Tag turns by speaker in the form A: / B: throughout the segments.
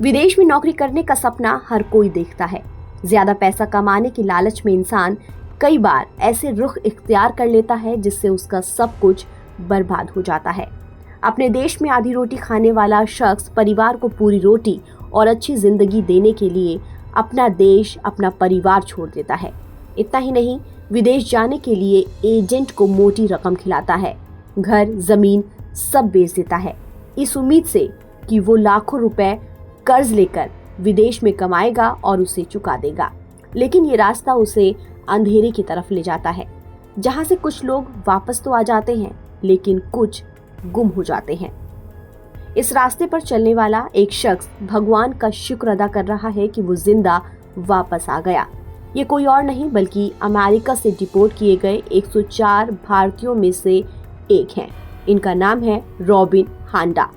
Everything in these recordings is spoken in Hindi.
A: विदेश में नौकरी करने का सपना हर कोई देखता है। ज्यादा पैसा कमाने की लालच में इंसान कई बार ऐसे रुख इख्तियार कर लेता है जिससे उसका सब कुछ बर्बाद हो जाता है। अपने देश में आधी रोटी खाने वाला शख्स परिवार को पूरी रोटी और अच्छी जिंदगी देने के लिए अपना देश, अपना परिवार छोड़ देता है। इतना ही नहीं, विदेश जाने के लिए एजेंट को मोटी रकम खिलाता है, घर, जमीन सब बेच देता है, इस उम्मीद से कि वो लाखों रुपए कर्ज लेकर विदेश में कमाएगा और उसे चुका देगा। लेकिन ये रास्ता उसे अंधेरे की तरफ ले जाता है, जहां से कुछ लोग वापस तो आ जाते हैं लेकिन कुछ गुम हो जाते हैं। इस रास्ते पर चलने वाला एक शख्स भगवान का शुक्र अदा कर रहा है कि वो जिंदा वापस आ गया। ये कोई और नहीं बल्कि अमेरिका से डिपोर्ट किए गए 104 भारतीयों में से एक हैं। इनका नाम है रॉबिन हांडा।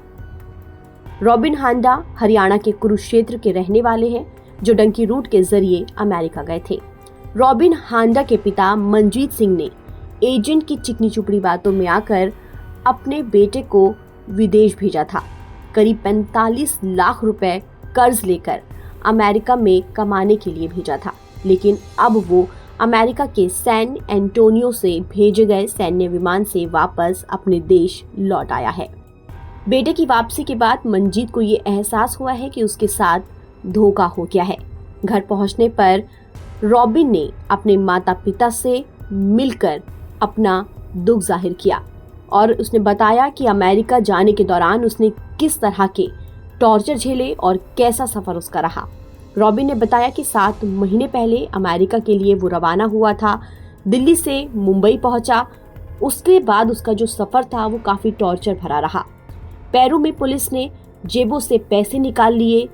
A: रॉबिन हांडा हरियाणा के कुरुक्षेत्र के रहने वाले हैं, जो डंकी रूट के जरिए अमेरिका गए थे। रॉबिन हांडा के पिता मनजीत सिंह ने एजेंट की चिकनी चुपड़ी बातों में आकर अपने बेटे को विदेश भेजा था। करीब 45 लाख रुपए कर्ज लेकर अमेरिका में कमाने के लिए भेजा था, लेकिन अब वो अमेरिका के सैन एंटोनियो से भेजे गए सैन्य विमान से वापस अपने देश लौट आया है। बेटे की वापसी के बाद मनजीत को ये एहसास हुआ है कि उसके साथ धोखा हो गया है। घर पहुंचने पर रॉबिन ने अपने माता पिता से मिलकर अपना दुख जाहिर किया और उसने बताया कि अमेरिका जाने के दौरान उसने किस तरह के टॉर्चर झेले और कैसा सफर उसका रहा। रॉबिन ने बताया कि 7 महीने पहले अमेरिका के लिए वो रवाना हुआ था, दिल्ली से मुंबई पहुंचा। उसके बाद उसका जो सफर था वो काफी टॉर्चर भरा रहा। पेरू में पुलिस ने जेबों से पैसे निकाल लिए।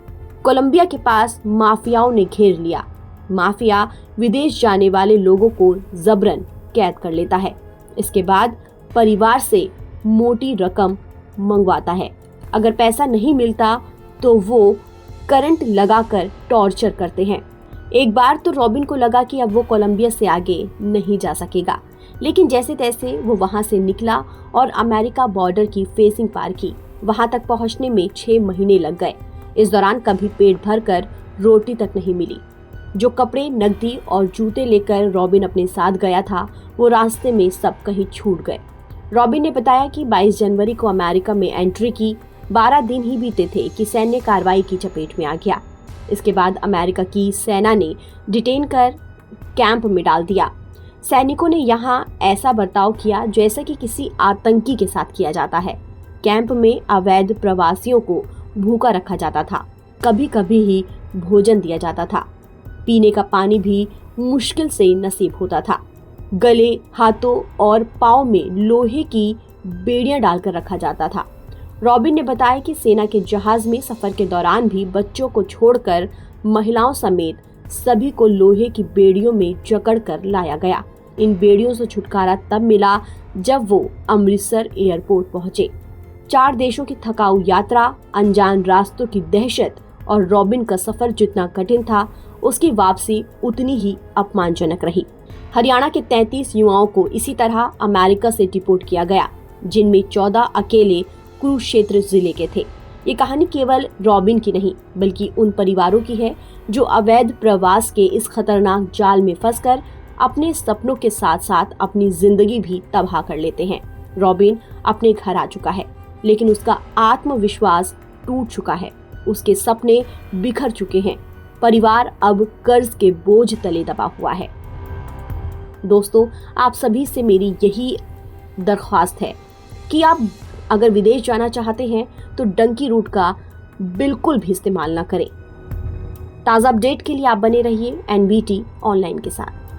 A: कोलंबिया के पास माफियाओं ने घेर लिया। माफिया विदेश जाने वाले लोगों को जबरन कैद कर लेता है। इसके बाद परिवार से मोटी रकम मंगवाता है। अगर पैसा नहीं मिलता तो वो करंट लगाकर टॉर्चर करते हैं। एक बार तो रॉबिन को लगा कि अब वो कोलंबिया से आगे नहीं जा सकेगा, लेकिन जैसे तैसे वो वहां से निकला और अमेरिका बॉर्डर की फेसिंग पार की। वहां तक पहुंचने में 6 महीने लग गए। इस दौरान कभी पेट भरकर रोटी तक नहीं मिली। जो कपड़े, नकदी और जूते लेकर रॉबिन अपने साथ गया था, वो रास्ते में सब कहीं छूट गए। रॉबिन ने बताया कि 22 जनवरी को अमेरिका में एंट्री की। 12 दिन ही बीते थे कि सैन्य कार्रवाई की चपेट में आ गया। इसके बाद अमेरिका की सेना ने डिटेन कर कैंप में डाल दिया। सैनिकों ने यहाँ ऐसा बर्ताव किया जैसा कि किसी आतंकी के साथ किया जाता है। कैंप में अवैध प्रवासियों को भूखा रखा जाता था। कभी कभी ही भोजन दिया जाता था। पीने का पानी भी मुश्किल से नसीब होता था। गले, हाथों और पाँव में लोहे की बेड़ियां डालकर रखा जाता था। रॉबिन ने बताया कि सेना के जहाज में सफर के दौरान भी बच्चों को छोड़कर महिलाओं समेत सभी को लोहे की बेड़ियों में जकड़कर लाया गया। इन बेड़ियों से छुटकारा तब मिला जब वो अमृतसर एयरपोर्ट पहुंचे। 4 देशों की थकाऊ यात्रा, अनजान रास्तों की दहशत और रॉबिन का सफर जितना कठिन था, उसकी वापसी उतनी ही अपमानजनक रही। हरियाणा के 33 युवाओं को इसी तरह अमेरिका से डिपोर्ट किया गया, जिनमें 14 अकेले कुरुक्षेत्र जिले के थे। ये कहानी केवल रॉबिन की नहीं बल्कि उन परिवारों की है जो अवैध प्रवास के इस खतरनाक जाल में फंसकर अपने सपनों के साथ साथ अपनी जिंदगी भी तबाह कर लेते हैं। रॉबिन अपने घर आ चुका है, लेकिन उसका आत्मविश्वास टूट चुका है। उसके सपने बिखर चुके हैं। परिवार अब कर्ज के बोझ तले दबा हुआ है। दोस्तों, आप सभी से मेरी यही दरख्वास्त है कि आप अगर विदेश जाना चाहते हैं तो डंकी रूट का बिल्कुल भी इस्तेमाल ना करें। ताज़ा अपडेट के लिए आप बने रहिए एनबीटी ऑनलाइन के साथ।